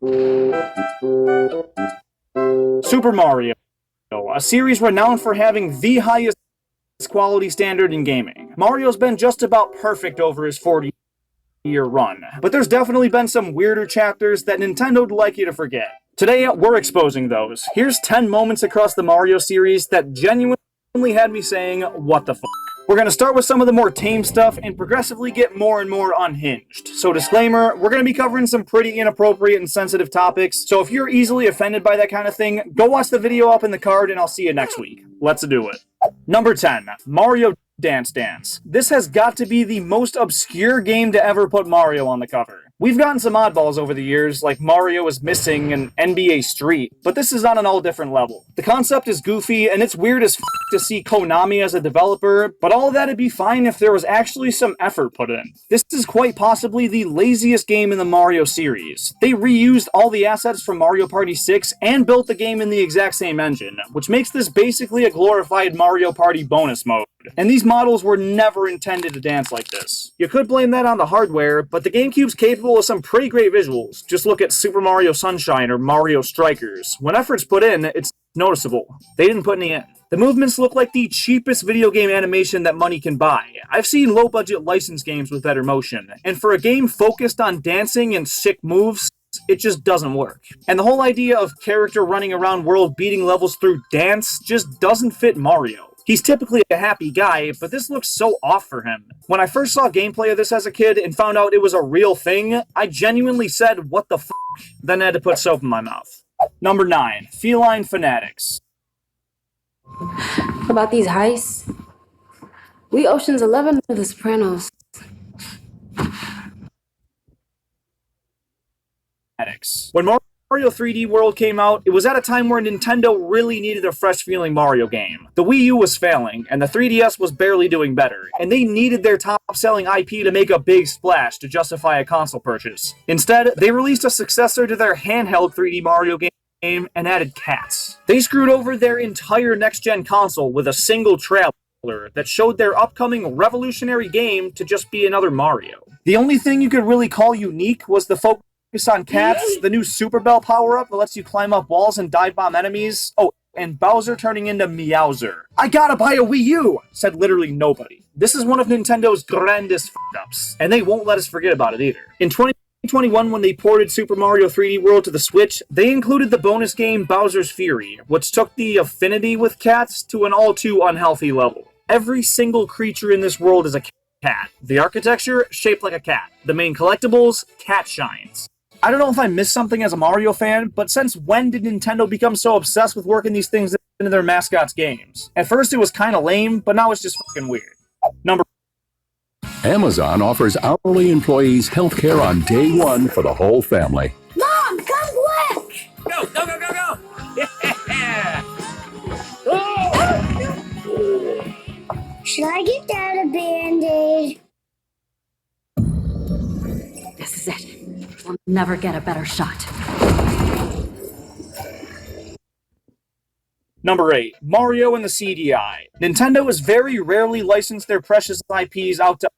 Super Mario, a series renowned for having the highest quality standard in gaming. Mario's been just about perfect over his 40-year run, but there's definitely been some weirder chapters that Nintendo'd like you to forget. Today, we're exposing those. Here's 10 moments across the Mario series that genuinely had me saying, what the fuck? We're going to start with some of the more tame stuff and progressively get more and more unhinged. So disclaimer, we're going to be covering some pretty inappropriate and sensitive topics, so if you're easily offended by that kind of thing, go watch the video up in the card and I'll see you next week. Let's do it. Number 10, Mario Dance Dance. This has got to be the most obscure game to ever put Mario on the cover. We've gotten some oddballs over the years, like Mario is missing an NBA Street, but this is on an all different level. The concept is goofy, and it's weird as f to see Konami as a developer, but all of that'd be fine if there was actually some effort put in. This is quite possibly the laziest game in the Mario series. They reused all the assets from Mario Party 6 and built the game in the exact same engine, which makes this basically a glorified Mario Party bonus mode. And these models were never intended to dance like this. You could blame that on the hardware, but the GameCube's capable of some pretty great visuals. Just look at Super Mario Sunshine or Mario Strikers. When effort's put in, it's noticeable. They didn't put any in. The movements look like the cheapest video game animation that money can buy. I've seen low-budget license games with better motion, and for a game focused on dancing and sick moves, it just doesn't work. And the whole idea of character running around world beating levels through dance just doesn't fit Mario. He's typically a happy guy, but this looks so off for him. When I first saw gameplay of this as a kid and found out it was a real thing, I genuinely said, what the f***, then had to put soap in my mouth. Number 9, Feline Fanatics. About these heists? We Ocean's 11 or The Sopranos. When Mario 3D World came out, it was at a time where Nintendo really needed a fresh-feeling Mario game. The Wii U was failing, and the 3DS was barely doing better, and they needed their top-selling IP to make a big splash to justify a console purchase. Instead, they released a successor to their handheld 3D Mario game and added cats. They screwed over their entire next-gen console with a single trailer that showed their upcoming revolutionary game to just be another Mario. The only thing you could really call unique was the focus on cats, the new Super Bell power-up that lets you climb up walls and dive bomb enemies, and Bowser turning into Meowser. I gotta buy a Wii U, said literally nobody. This is one of Nintendo's grandest f***ups, and they won't let us forget about it either. In 2021, when they ported Super Mario 3D World to the Switch, they included the bonus game Bowser's Fury, which took the affinity with cats to an all-too unhealthy level. Every single creature in this world is a cat. The architecture, shaped like a cat. The main collectibles, cat shines. I don't know if I missed something as a Mario fan, but since when did Nintendo become so obsessed with working these things into their mascots' games? At first it was kinda lame, but now it's just fucking weird. Number Amazon offers hourly employees healthcare on day one for the whole family. Mom, come quick! Go, go, go, go, go! Yeah! Should I get Dad a Band-Aid? This is it. We'll never get a better shot. Number 8, Mario and the CDI. Nintendo has very rarely licensed their precious IPs out to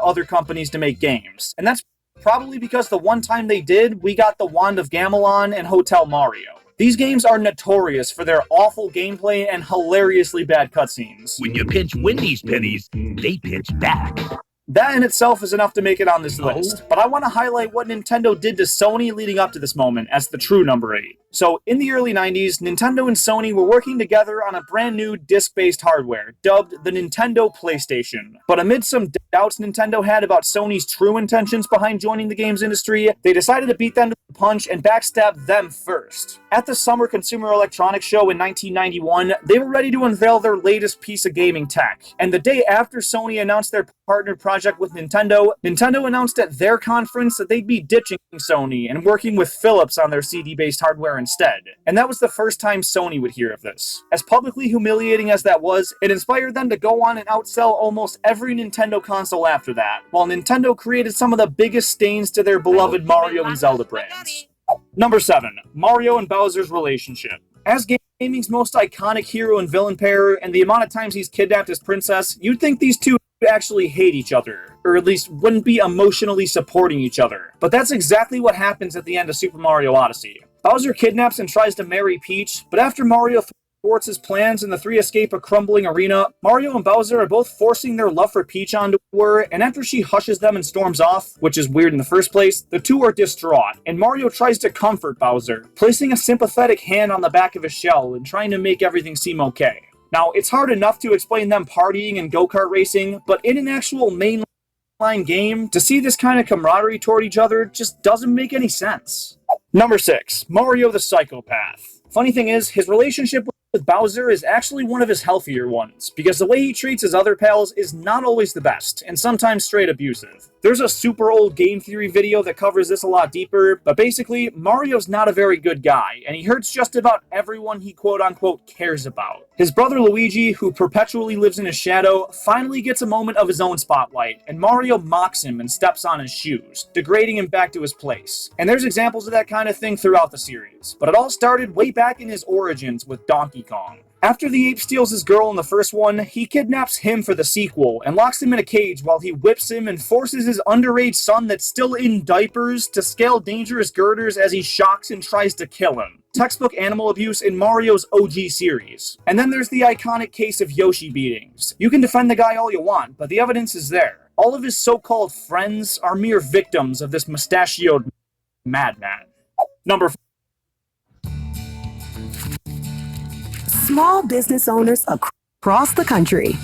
other companies to make games, and that's probably because the one time they did, we got the Wand of Gamelon and Hotel Mario. These games are notorious for their awful gameplay and hilariously bad cutscenes. When you pinch Wendy's pennies, they pinch back. That in itself is enough to make it on this list, but I want to highlight what Nintendo did to Sony leading up to this moment as the true number 8. So, in the early 90s, Nintendo and Sony were working together on a brand new disc-based hardware, dubbed the Nintendo PlayStation. But amid some doubts Nintendo had about Sony's true intentions behind joining the games industry, they decided to beat them to the punch and backstab them first. At the Summer Consumer Electronics Show in 1991, they were ready to unveil their latest piece of gaming tech. And the day after Sony announced their partner project with Nintendo, Nintendo announced at their conference that they'd be ditching Sony and working with Philips on their CD-based hardware instead. And that was the first time Sony would hear of this. As publicly humiliating as that was, it inspired them to go on and outsell almost every Nintendo console after that, while Nintendo created some of the biggest stains to their beloved Mario and Zelda brands. Number 7, Mario and Bowser's relationship. As gaming's most iconic hero and villain pair, and the amount of times he's kidnapped his princess, you'd think these two actually hate each other, or at least wouldn't be emotionally supporting each other. But that's exactly what happens at the end of Super Mario Odyssey. Bowser kidnaps and tries to marry Peach, but after Mario thwarts his plans and the three escape a crumbling arena, Mario and Bowser are both forcing their love for Peach onto her, and after she hushes them and storms off, which is weird in the first place, the two are distraught, and Mario tries to comfort Bowser, placing a sympathetic hand on the back of his shell and trying to make everything seem okay. Now, it's hard enough to explain them partying and go-kart racing, but in an actual mainline game, to see this kind of camaraderie toward each other just doesn't make any sense. Number 6. Mario the Psychopath. Funny thing is, his relationship with Bowser is actually one of his healthier ones, because the way he treats his other pals is not always the best, and sometimes straight abusive. There's a super old game theory video that covers this a lot deeper, but basically, Mario's not a very good guy, and he hurts just about everyone he quote-unquote cares about. His brother Luigi, who perpetually lives in his shadow, finally gets a moment of his own spotlight, and Mario mocks him and steps on his shoes, degrading him back to his place. And there's examples of that kind of thing throughout the series, but it all started way back in his origins with Donkey Kong. After the ape steals his girl in the first one, he kidnaps him for the sequel and locks him in a cage while he whips him and forces his underage son that's still in diapers to scale dangerous girders as he shocks and tries to kill him. Textbook animal abuse in Mario's OG series. And then there's the iconic case of Yoshi beatings. You can defend the guy all you want, but the evidence is there. All of his so-called friends are mere victims of this mustachioed madman. Number 4. Small business owners across the country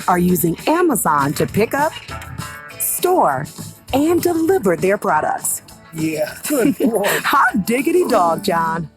are using Amazon to pick up, store, and deliver their products. Yeah, good Lord. Hot diggity dog, John.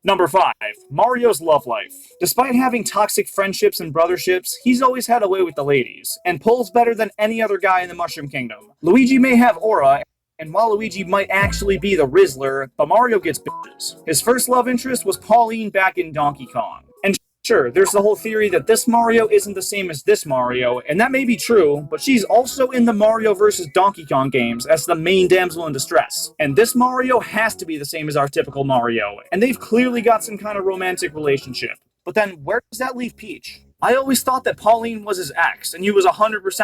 Number 5. Mario's love life. Despite having toxic friendships and brotherships, he's always had a way with the ladies, and pulls better than any other guy in the Mushroom Kingdom. Luigi may have aura, and Waluigi might actually be the Rizzler, but Mario gets bitches. His first love interest was Pauline back in Donkey Kong. And sure, there's the whole theory that this Mario isn't the same as this Mario, and that may be true, but she's also in the Mario vs. Donkey Kong games as the main damsel in distress. And this Mario has to be the same as our typical Mario, and they've clearly got some kind of romantic relationship. But then, where does that leave Peach? I always thought that Pauline was his ex, and he was 100%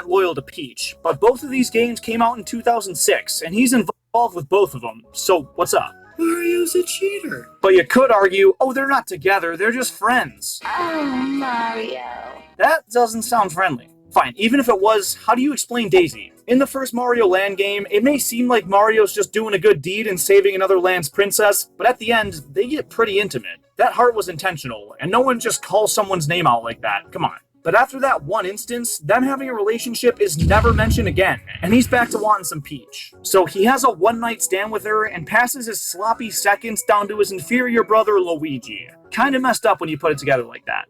loyal to Peach, but both of these games came out in 2006, and he's involved with both of them, so what's up? Mario's a cheater. But you could argue, oh, they're not together, they're just friends. Oh, Mario. That doesn't sound friendly. Fine, even if it was, how do you explain Daisy? In the first Mario Land game, it may seem like Mario's just doing a good deed and saving another land's princess, but at the end, they get pretty intimate. That heart was intentional, and no one just calls someone's name out like that, come on. But after that one instance, them having a relationship is never mentioned again, and he's back to wanting some Peach. So he has a one-night stand with her and passes his sloppy seconds down to his inferior brother Luigi. Kinda messed up when you put it together like that.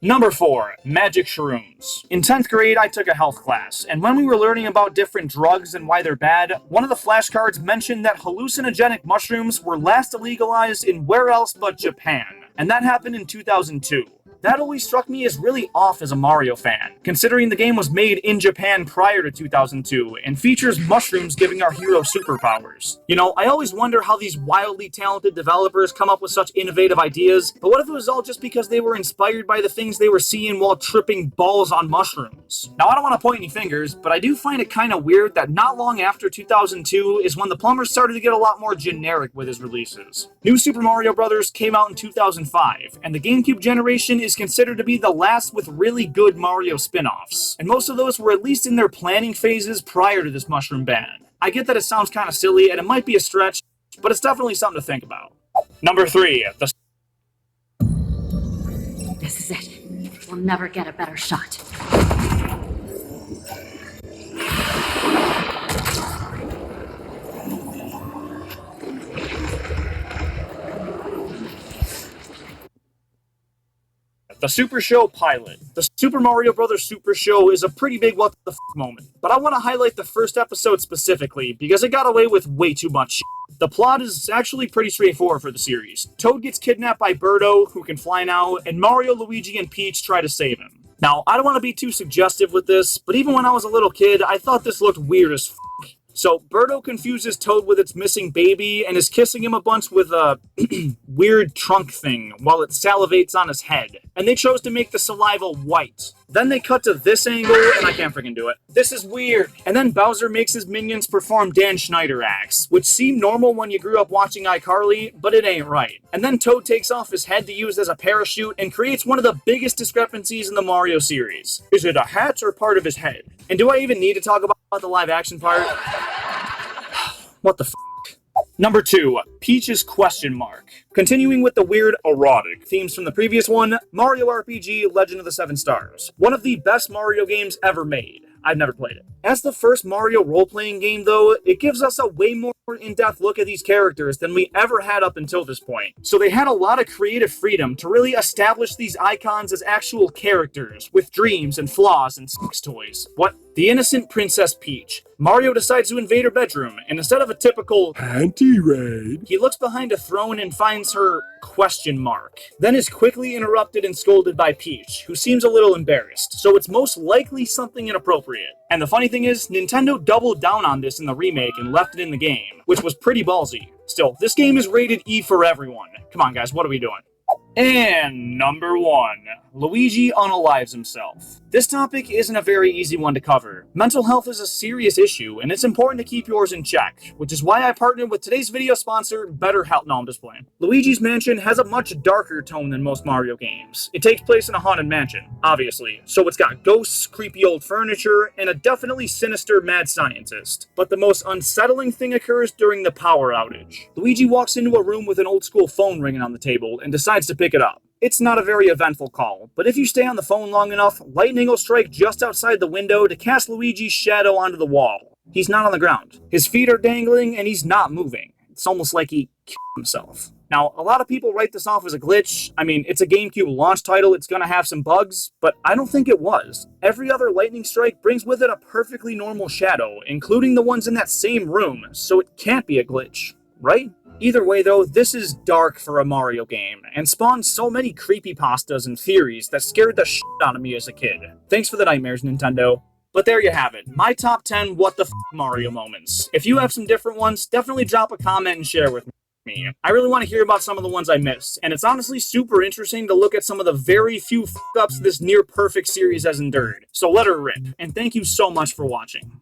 Number 4. Magic Shrooms. In 10th grade, I took a health class, and when we were learning about different drugs and why they're bad, one of the flashcards mentioned that hallucinogenic mushrooms were last illegalized in where else but Japan, and that happened in 2002. That always struck me as really off as a Mario fan, considering the game was made in Japan prior to 2002 and features mushrooms giving our hero superpowers. You know, I always wonder how these wildly talented developers come up with such innovative ideas, but what if it was all just because they were inspired by the things they were seeing while tripping balls on mushrooms? Now, I don't want to point any fingers, but I do find it kind of weird that not long after 2002 is when the plumbers started to get a lot more generic with his releases. New Super Mario Bros. Came out in 2005, and the GameCube generation is considered to be the last with really good Mario spin-offs, and most of those were at least in their planning phases prior to this mushroom ban. I get that it sounds kind of silly, and it might be a stretch, but it's definitely something to think about. Number 3. This is it. We'll never get a better shot. The Super Show pilot. The Super Mario Bros. Super Show is a pretty big what the f moment, but I want to highlight the first episode specifically because it got away with way too much shit. The plot is actually pretty straightforward for the series. Toad gets kidnapped by Birdo, who can fly now, and Mario, Luigi, and Peach try to save him. Now, I don't want to be too suggestive with this, but even when I was a little kid, I thought this looked weird as f. So Birdo confuses Toad with its missing baby and is kissing him a bunch with a weird trunk thing while it salivates on his head. And they chose to make the saliva white. Then they cut to this angle, and I can't freaking do it. This is weird. And then Bowser makes his minions perform Dan Schneider acts, which seem normal when you grew up watching iCarly, but it ain't right. And then Toad takes off his head to use as a parachute and creates one of the biggest discrepancies in the Mario series. Is it a hat or part of his head? And do I even need to talk about the live action part? What the f***? Number 2, Peach's question mark. Continuing with the weird erotic themes from the previous one, Mario RPG Legend of the Seven Stars. One of the best Mario games ever made. I've never played it. As the first Mario role-playing game, though, it gives us a way more in-depth look at these characters than we ever had up until this point. So they had a lot of creative freedom to really establish these icons as actual characters, with dreams and flaws and sex toys. What? The innocent Princess Peach. Mario decides to invade her bedroom, and instead of a typical Panty raid, he looks behind a throne and finds her question mark. Then is quickly interrupted and scolded by Peach, who seems a little embarrassed, so it's most likely something inappropriate. And the funny thing is, Nintendo doubled down on this in the remake and left it in the game, which was pretty ballsy. Still, this game is rated E for everyone. Come on guys, what are we doing? And number 1, Luigi unalives himself. This topic isn't a very easy one to cover. Mental health is a serious issue, and it's important to keep yours in check, which is why I partnered with today's video sponsor, BetterHelp. No, I'm just playing. Luigi's Mansion has a much darker tone than most Mario games. It takes place in a haunted mansion, obviously, so it's got ghosts, creepy old furniture, and a definitely sinister mad scientist. But the most unsettling thing occurs during the power outage. Luigi walks into a room with an old school phone ringing on the table and decides to pick it up. It's not a very eventful call, but if you stay on the phone long enough, lightning will strike just outside the window to cast Luigi's shadow onto the wall. He's not on the ground. His feet are dangling and he's not moving. It's almost like he killed himself. Now, a lot of people write this off as a glitch. I mean, it's a GameCube launch title, it's gonna have some bugs, but I don't think it was. Every other lightning strike brings with it a perfectly normal shadow, including the ones in that same room, so it can't be a glitch, right? Either way though, this is dark for a Mario game, and spawned so many creepypastas and theories that scared the shit out of me as a kid. Thanks for the nightmares, Nintendo. But there you have it, my top 10 what the f Mario moments. If you have some different ones, definitely drop a comment and share with me. I really want to hear about some of the ones I missed, and it's honestly super interesting to look at some of the very few f-ups this near-perfect series has endured. So let her rip, and thank you so much for watching.